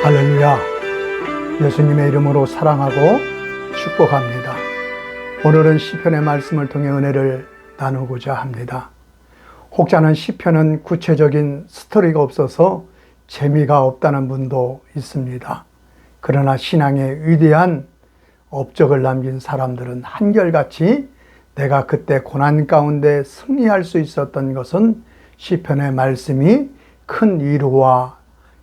할렐루야. 예수님의 이름으로 사랑하고 축복합니다. 오늘은 시편의 말씀을 통해 은혜를 나누고자 합니다. 혹자는 시편은 구체적인 스토리가 없어서 재미가 없다는 분도 있습니다. 그러나 신앙의 위대한 업적을 남긴 사람들은 한결같이 내가 그때 고난 가운데 승리할 수 있었던 것은 시편의 말씀이 큰 위로와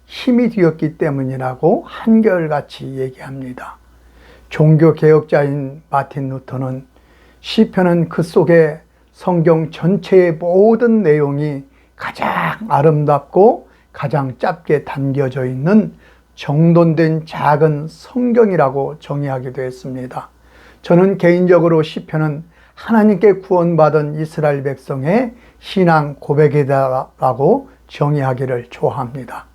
힘이 되었기 때문이라고 한결같이 얘기합니다. 종교개혁자인 마틴 루터는 시편은 그 속에 성경 전체의 모든 내용이 가장 아름답고 가장 짧게 담겨져 있는 정돈된 작은 성경이라고 정의하기도 했습니다. 저는 개인적으로 시편은 하나님께 구원받은 이스라엘 백성의 신앙 고백이다라고 정의하기를 좋아합니다.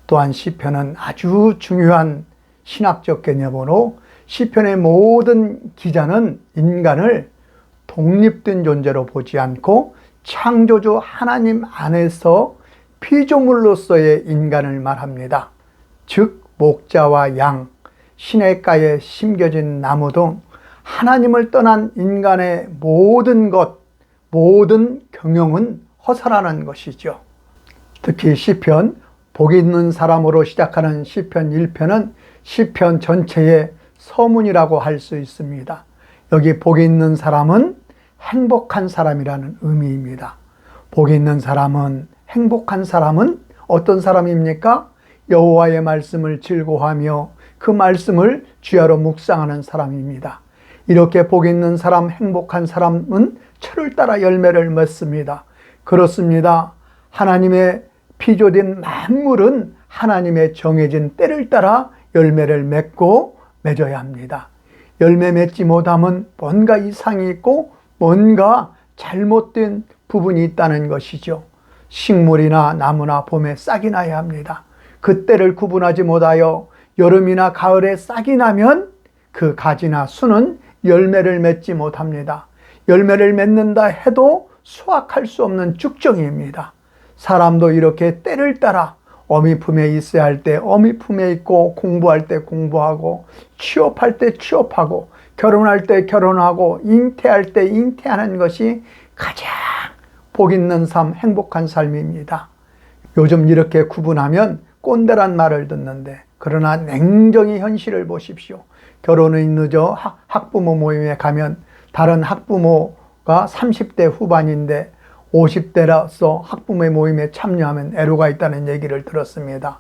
또한 시편은 아주 중요한 신학적 개념으로 시편의 모든 기자는 인간을 독립된 존재로 보지 않고 창조주 하나님 안에서 피조물로서의 인간을 말합니다. 즉 목자와 양, 시냇가에 심겨진 나무 등 하나님을 떠난 인간의 모든 것, 모든 경영은 허사라는 것이죠. 특히 시편, 복 있는 사람으로 시작하는 시편 1편은 시편 전체의 서문이라고 할 수 있습니다. 여기 복 있는 사람은 행복한 사람이라는 의미입니다. 복 있는 사람은, 행복한 사람은 어떤 사람입니까? 여호와의 말씀을 즐거워하며 그 말씀을 주야로 묵상하는 사람입니다. 이렇게 복 있는 사람, 행복한 사람은 철을 따라 열매를 맺습니다. 그렇습니다. 하나님의 피조된 만물은 하나님의 정해진 때를 따라 열매를 맺고 맺어야 합니다. 열매 맺지 못하면 뭔가 이상이 있고 뭔가 잘못된 부분이 있다는 것이죠. 식물이나 나무나 봄에 싹이 나야 합니다. 그 때를 구분하지 못하여 여름이나 가을에 싹이 나면 그 가지나 순은 열매를 맺지 못합니다. 열매를 맺는다 해도 수확할 수 없는 쭉정이입니다. 사람도 이렇게 때를 따라 어미 품에 있어야 할 때 어미 품에 있고, 공부할 때 공부하고, 취업할 때 취업하고, 결혼할 때 결혼하고, 잉태할 때 잉태하는 것이 가장 복 있는 삶, 행복한 삶입니다. 요즘 이렇게 구분하면 꼰대란 말을 듣는데, 그러나 냉정히 현실을 보십시오. 결혼이 늦어 학부모 모임에 가면 다른 학부모가 30대 후반인데 50대라서 학부모의 모임에 참여하면 애로가 있다는 얘기를 들었습니다.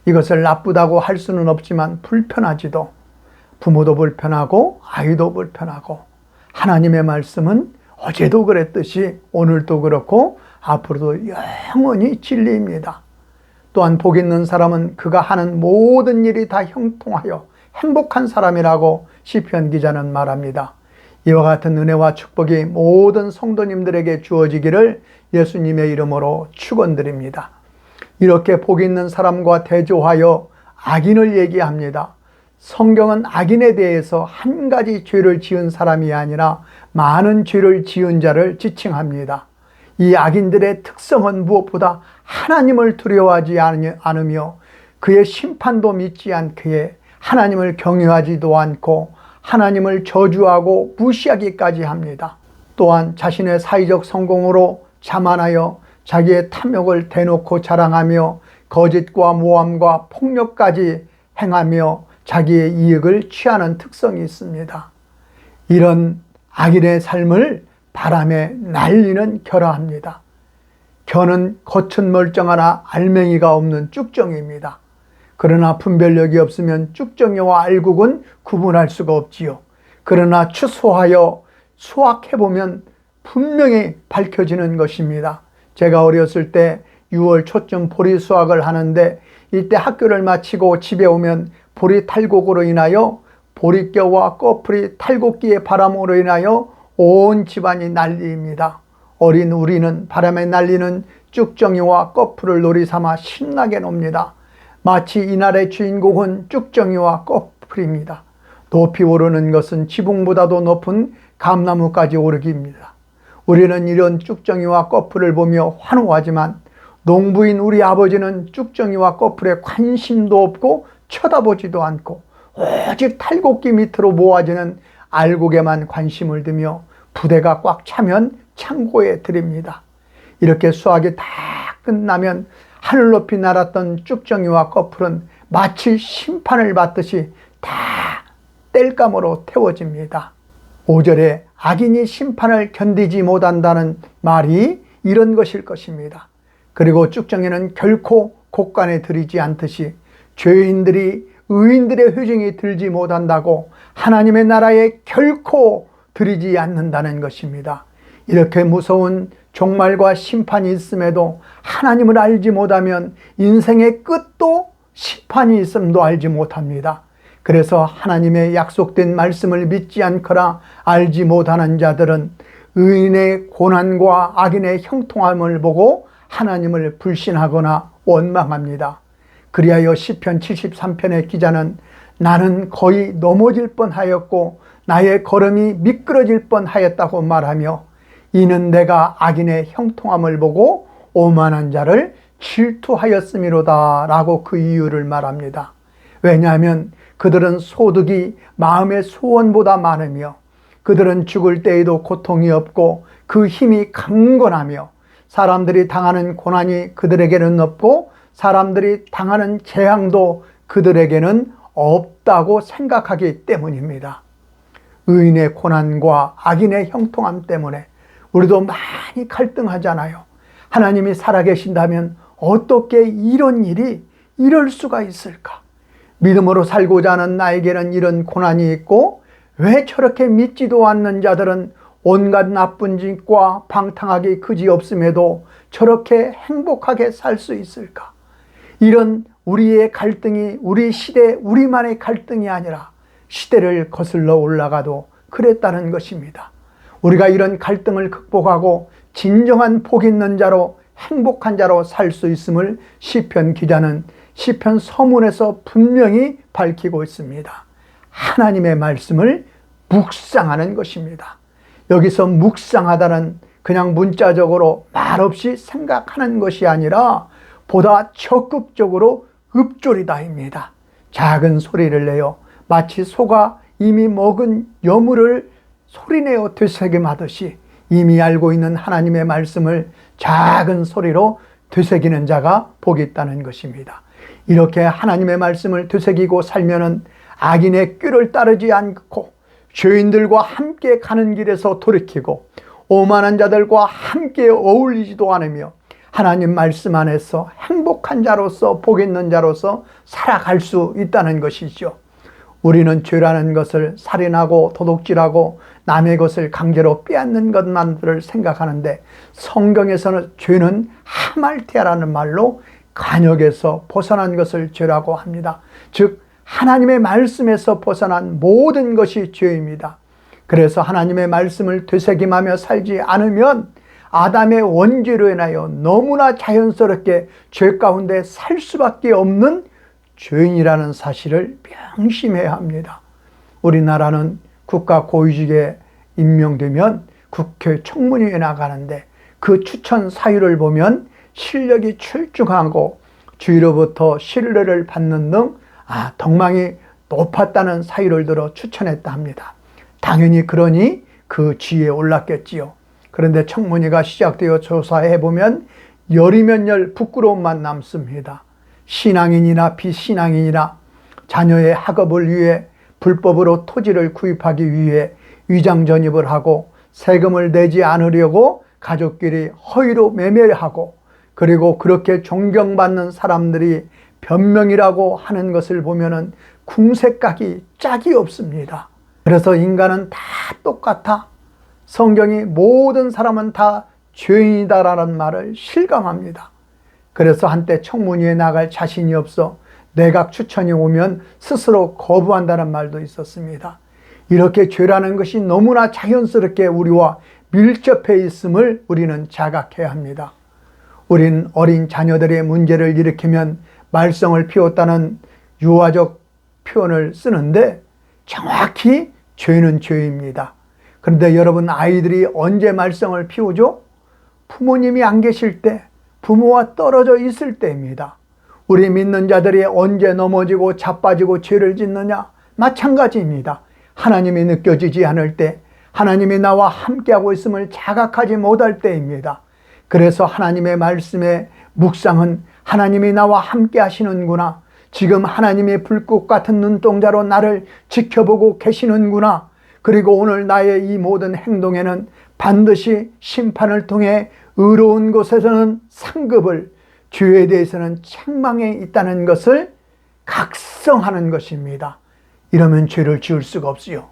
이것을 나쁘다고 할 수는 없지만 불편하지도. 부모도 불편하고 아이도 불편하고, 하나님의 말씀은 어제도 그랬듯이 오늘도 그렇고 앞으로도 영원히 진리입니다. 또한 복 있는 사람은 그가 하는 모든 일이 다 형통하여 행복한 사람이라고 시편 기자는 말합니다. 이와 같은 은혜와 축복이 모든 성도님들에게 주어지기를 예수님의 이름으로 축원드립니다. 이렇게 복 있는 사람과 대조하여 악인을 얘기합니다. 성경은 악인에 대해서 한 가지 죄를 지은 사람이 아니라 많은 죄를 지은 자를 지칭합니다. 이 악인들의 특성은 무엇보다 하나님을 두려워하지 않으며 그의 심판도 믿지 않기에 하나님을 경외하지도 않고 하나님을 저주하고 무시하기까지 합니다. 또한 자신의 사회적 성공으로 자만하여 자기의 탐욕을 대놓고 자랑하며 거짓과 모함과 폭력까지 행하며 자기의 이익을 취하는 특성이 있습니다. 이런 악인의 삶을 바람에 날리는 겨라합니다. 겨는 겉은 멀쩡하나 알맹이가 없는 쭉정이입니다. 그러나 분별력이 없으면 쭉정이와 알곡은 구분할 수가 없지요. 그러나 추수하여 수확해보면 분명히 밝혀지는 것입니다. 제가 어렸을 때 6월 초쯤 보리 수확을 하는데, 이때 학교를 마치고 집에 오면 보리 탈곡으로 인하여 보리뼈와 꺼풀이 탈곡기의 바람으로 인하여 온 집안이 난리입니다. 어린 우리는 바람에 날리는 쭉정이와 꺼풀을 놀이 삼아 신나게 놉니다. 마치 이날의 주인공은 쭉정이와 꺼풀입니다. 높이 오르는 것은 지붕보다도 높은 감나무까지 오르기입니다. 우리는 이런 쭉정이와 꺼풀을 보며 환호하지만 농부인 우리 아버지는 쭉정이와 꺼풀에 관심도 없고 쳐다보지도 않고 오직 탈곡기 밑으로 모아지는 알곡에만 관심을 두며 부대가 꽉 차면 창고에 들입니다. 이렇게 수확이 다 끝나면 하늘 높이 날았던 쭉정이와 꺼풀은 마치 심판을 받듯이 다 땔감으로 태워집니다. 5절에 악인이 심판을 견디지 못한다는 말이 이런 것일 것입니다. 그리고 쭉정이는 결코 곡간에 들이지 않듯이 죄인들이 의인들의 회중이 들지 못한다고 하나님의 나라에 결코 들이지 않는다는 것입니다. 이렇게 무서운 종말과 심판이 있음에도 하나님을 알지 못하면 인생의 끝도 심판이 있음도 알지 못합니다. 그래서 하나님의 약속된 말씀을 믿지 않거나 알지 못하는 자들은 의인의 고난과 악인의 형통함을 보고 하나님을 불신하거나 원망합니다. 그리하여 시편 73편의 기자는 나는 거의 넘어질 뻔하였고 나의 걸음이 미끄러질 뻔하였다고 말하며 이는 내가 악인의 형통함을 보고 오만한 자를 질투하였음이로다 라고 그 이유를 말합니다. 왜냐하면 그들은 소득이 마음의 소원보다 많으며 그들은 죽을 때에도 고통이 없고 그 힘이 강건하며 사람들이 당하는 고난이 그들에게는 없고 사람들이 당하는 재앙도 그들에게는 없다고 생각하기 때문입니다. 의인의 고난과 악인의 형통함 때문에 우리도 많이 갈등하잖아요. 하나님이 살아계신다면 어떻게 이런 일이 이럴 수가 있을까? 믿음으로 살고자 하는 나에게는 이런 고난이 있고 왜 저렇게 믿지도 않는 자들은 온갖 나쁜 짓과 방탕하기 그지없음에도 저렇게 행복하게 살 수 있을까? 이런 우리의 갈등이 우리 시대 우리만의 갈등이 아니라 시대를 거슬러 올라가도 그랬다는 것입니다. 우리가 이런 갈등을 극복하고 진정한 복 있는 자로 행복한 자로 살 수 있음을 시편 기자는 시편 서문에서 분명히 밝히고 있습니다. 하나님의 말씀을 묵상하는 것입니다. 여기서 묵상하다는 그냥 문자적으로 말없이 생각하는 것이 아니라 보다 적극적으로 읊조리다입니다. 작은 소리를 내어 마치 소가 이미 먹은 여물을 소리내어 되새김하듯이 이미 알고 있는 하나님의 말씀을 작은 소리로 되새기는 자가 복이 있다는 것입니다. 이렇게 하나님의 말씀을 되새기고 살면은 악인의 꾀를 따르지 않고 죄인들과 함께 가는 길에서 돌이키고 오만한 자들과 함께 어울리지도 않으며 하나님 말씀 안에서 행복한 자로서 복 있는 자로서 살아갈 수 있다는 것이죠. 우리는 죄라는 것을 살인하고 도둑질하고 남의 것을 강제로 빼앗는 것만을 생각하는데 성경에서는 죄는 하말티아라는 말로 간역에서 벗어난 것을 죄라고 합니다. 즉 하나님의 말씀에서 벗어난 모든 것이 죄입니다. 그래서 하나님의 말씀을 되새김하며 살지 않으면 아담의 원죄로 인하여 너무나 자연스럽게 죄 가운데 살 수밖에 없는 죄인이라는 사실을 명심해야 합니다. 우리나라는 국가 고위직에 임명되면 국회 청문회에 나가는데 그 추천 사유를 보면 실력이 출중하고 주위로부터 신뢰를 받는 등 덕망이 높았다는 사유를 들어 추천했다 합니다. 당연히 그러니 그 지위에 올랐겠지요. 그런데 청문회가 시작되어 조사해보면 열이면 열 부끄러움만 남습니다. 신앙인이나 비신앙인이나 자녀의 학업을 위해 불법으로 토지를 구입하기 위해 위장전입을 하고 세금을 내지 않으려고 가족끼리 허위로 매매하고 그리고 그렇게 존경받는 사람들이 변명이라고 하는 것을 보면은 궁색각이 짝이 없습니다. 그래서 인간은 다 똑같아. 성경이 모든 사람은 다 죄인이다라는 말을 실감합니다. 그래서 한때 청문회에 나갈 자신이 없어 내각 추천이 오면 스스로 거부한다는 말도 있었습니다. 이렇게 죄라는 것이 너무나 자연스럽게 우리와 밀접해 있음을 우리는 자각해야 합니다. 우린 어린 자녀들의 문제를 일으키면 말썽을 피웠다는 유아적 표현을 쓰는데 정확히 죄는 죄입니다. 그런데 여러분 아이들이 언제 말썽을 피우죠? 부모님이 안 계실 때, 부모와 떨어져 있을 때입니다. 우리 믿는 자들이 언제 넘어지고 자빠지고 죄를 짓느냐? 마찬가지입니다. 하나님이 느껴지지 않을 때, 하나님이 나와 함께하고 있음을 자각하지 못할 때입니다. 그래서 하나님의 말씀의 묵상은 하나님이 나와 함께 하시는구나, 지금 하나님의 불꽃 같은 눈동자로 나를 지켜보고 계시는구나, 그리고 오늘 나의 이 모든 행동에는 반드시 심판을 통해 의로운 곳에서는 상급을, 죄에 대해서는 책망에 있다는 것을 각성하는 것입니다. 이러면 죄를 지을 수가 없지요.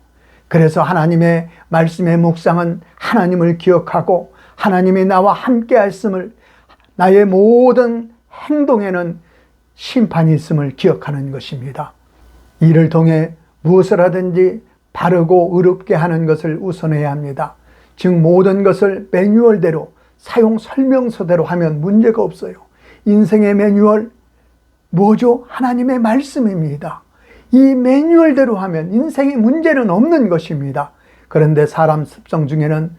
그래서 하나님의 말씀의 묵상은 하나님을 기억하고 하나님이 나와 함께 하심을, 나의 모든 행동에는 심판이 있음을 기억하는 것입니다. 이를 통해 무엇을 하든지 바르고 의롭게 하는 것을 우선해야 합니다. 즉 모든 것을 매뉴얼대로, 사용 설명서대로 하면 문제가 없어요. 인생의 매뉴얼 뭐죠? 하나님의 말씀입니다. 이 매뉴얼대로 하면 인생의 문제는 없는 것입니다. 그런데 사람 습성 중에는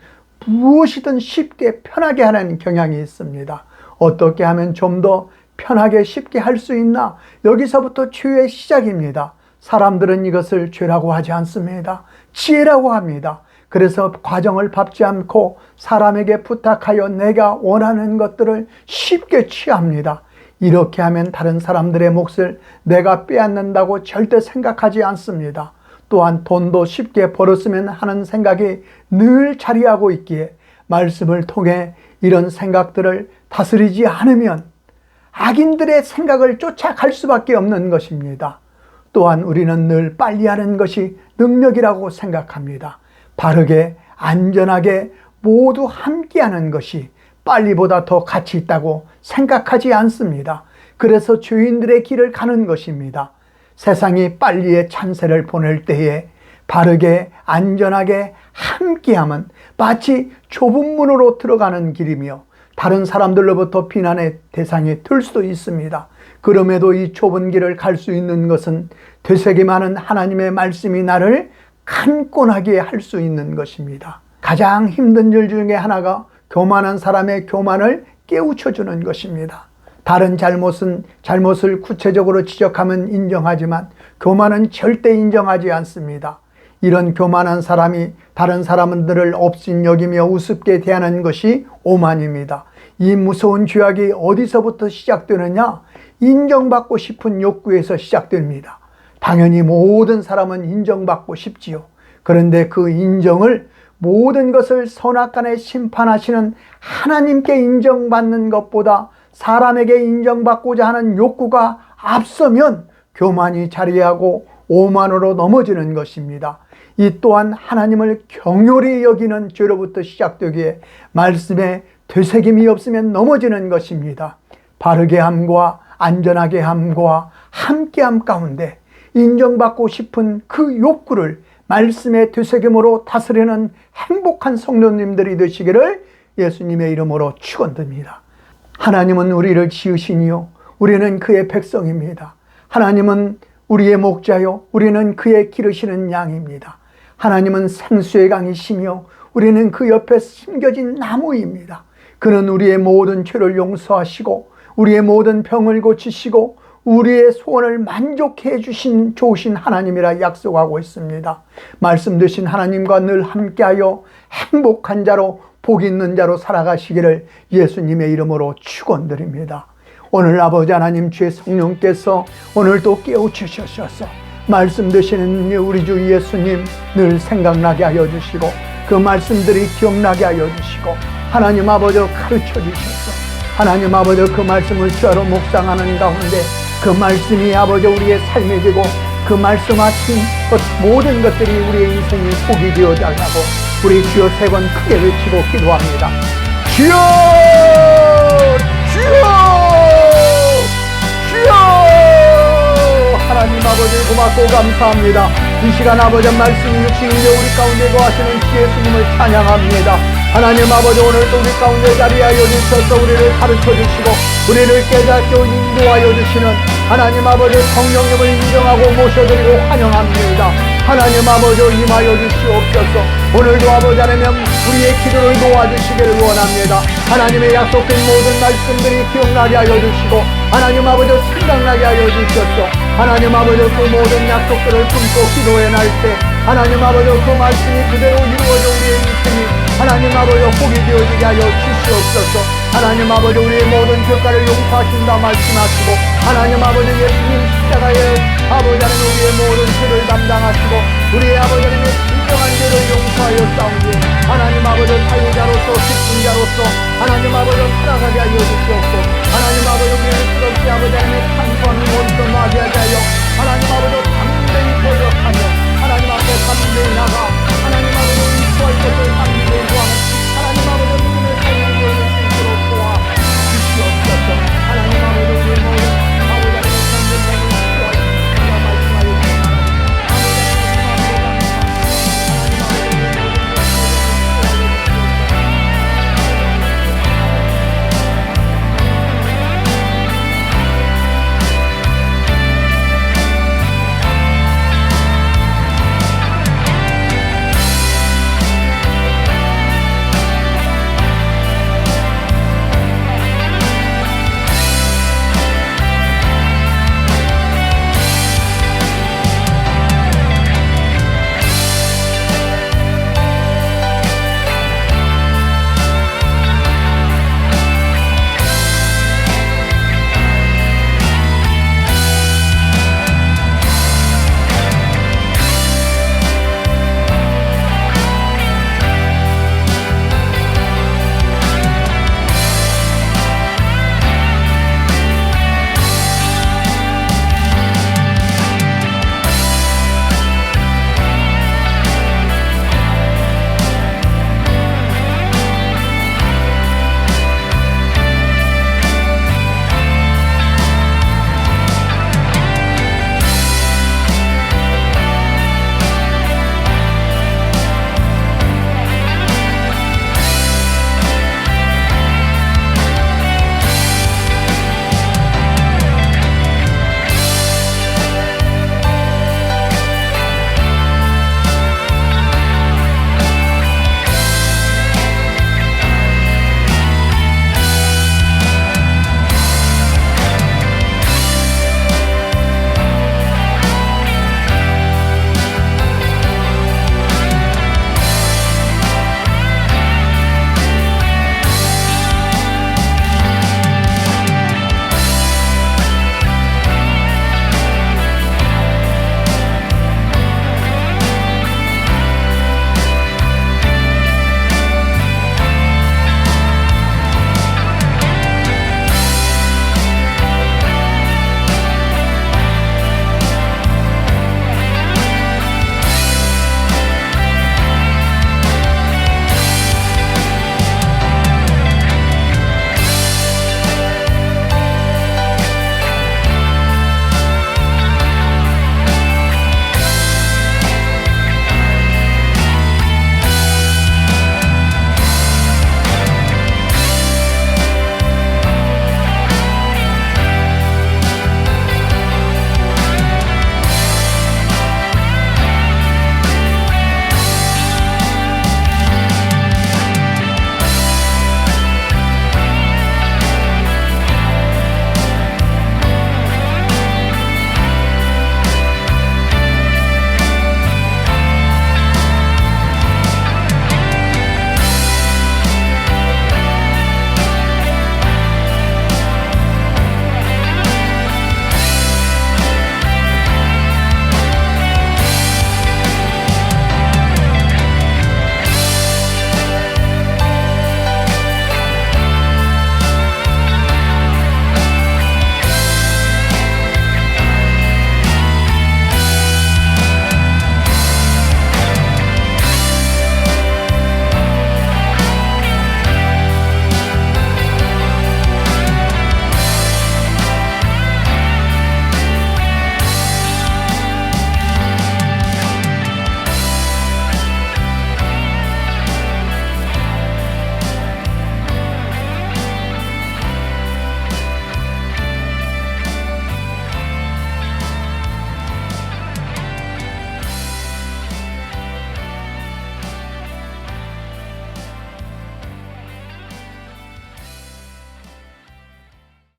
무엇이든 쉽게 편하게 하는 경향이 있습니다. 어떻게 하면 좀 더 편하게 쉽게 할 수 있나? 여기서부터 죄의 시작입니다. 사람들은 이것을 죄라고 하지 않습니다. 지혜라고 합니다. 그래서 과정을 밟지 않고 사람에게 부탁하여 내가 원하는 것들을 쉽게 취합니다. 이렇게 하면 다른 사람들의 몫을 내가 빼앗는다고 절대 생각하지 않습니다. 또한 돈도 쉽게 벌었으면 하는 생각이 늘 자리하고 있기에 말씀을 통해 이런 생각들을 다스리지 않으면 악인들의 생각을 쫓아갈 수밖에 없는 것입니다. 또한 우리는 늘 빨리 하는 것이 능력이라고 생각합니다. 바르게, 안전하게 모두 함께하는 것이 빨리보다 더 가치 있다고 생각하지 않습니다. 그래서 죄인들의 길을 가는 것입니다. 세상이 빨리의 찬세를 보낼 때에 바르게, 안전하게 함께하면 마치 좁은 문으로 들어가는 길이며 다른 사람들로부터 비난의 대상이 될 수도 있습니다. 그럼에도 이 좁은 길을 갈 수 있는 것은 되새김 많은 하나님의 말씀이 나를 강권하게 할 수 있는 것입니다. 가장 힘든 일 중에 하나가 교만한 사람의 교만을 깨우쳐주는 것입니다. 다른 잘못을 구체적으로 지적하면 인정하지만 교만은 절대 인정하지 않습니다. 이런 교만한 사람이 다른 사람들을 업신여기며 우습게 대하는 것이 오만입니다. 이 무서운 죄악이 어디서부터 시작되느냐? 인정받고 싶은 욕구에서 시작됩니다. 당연히 모든 사람은 인정받고 싶지요. 그런데 그 인정을, 모든 것을 선악간에 심판하시는 하나님께 인정받는 것보다 사람에게 인정받고자 하는 욕구가 앞서면 교만이 자리하고 오만으로 넘어지는 것입니다. 이 또한 하나님을 경홀히 여기는 죄로부터 시작되기에 말씀에 되새김이 없으면 넘어지는 것입니다. 바르게 함과 안전하게 함과 함께함 가운데 인정받고 싶은 그 욕구를 말씀의 되새김으로 다스리는 행복한 성도님들이 되시기를 예수님의 이름으로 축원드립니다. 하나님은 우리를 지으시니요, 우리는 그의 백성입니다. 하나님은 우리의 목자요, 우리는 그의 기르시는 양입니다. 하나님은 생수의 강이시며 우리는 그 옆에 심겨진 나무입니다. 그는 우리의 모든 죄를 용서하시고 우리의 모든 병을 고치시고 우리의 소원을 만족해 주신 좋으신 하나님이라 약속하고 있습니다. 말씀 되신 하나님과 늘 함께하여 행복한 자로, 복 있는 자로 살아가시기를 예수님의 이름으로 축원드립니다. 오늘 아버지 하나님, 주의 성령께서 오늘도 깨우치셔서 말씀 되시는 우리 주 예수님 늘 생각나게 하여 주시고 그 말씀들이 기억나게 하여 주시고 하나님 아버지 가르쳐 주셔서 하나님 아버지 그 말씀을 주야로 묵상하는 가운데 그 말씀이 아버지 우리의 삶이 되고 그 말씀하신 모든 것들이 우리의 인생의 복이 되어 달라고 우리 주여 세 번 크게 외치고 기도합니다. 주여! 주여! 주여! 하나님 아버지 고맙고 감사합니다. 이 시간 아버지 말씀이 육신이여 우리 가운데 거하시는 주 예수님을 찬양합니다. 하나님 아버지 오늘도 우리 가운데 자리하여 주셔서 우리를 가르쳐 주시고 우리를 깨닫게 인도하여 주시는 하나님 아버지 성령님을 인정하고 모셔드리고 환영합니다. 하나님 아버지 임하여 주시옵소서. 오늘도 아버지 하나님 우리의 기도를 도와주시기를 원합니다. 하나님의 약속된 모든 말씀들이 기억나게 하여 주시고 하나님 아버지 생각나게 하여 주셨소. 하나님 아버지 그 모든 약속들을 품고 기도해 날 때 하나님 아버지 그 말씀이 그대로 이루어져 우리의 인생이 하나님 아버지 복이 되어지게 하여 주시옵소서. 하나님 아버지 우리의 모든 죄가를 용서하신다 말씀하시고 하나님 아버지 예수님 십자가에 아버지 하나님 우리의 모든 죄를 담당하시고 우리의 아버지 하나님의 진정한 죄를 용서하여 싸우니 하나님 아버지 사유자로서 기쁨자로서 하나님 아버지 살아가게 하여 주시옵고 하나님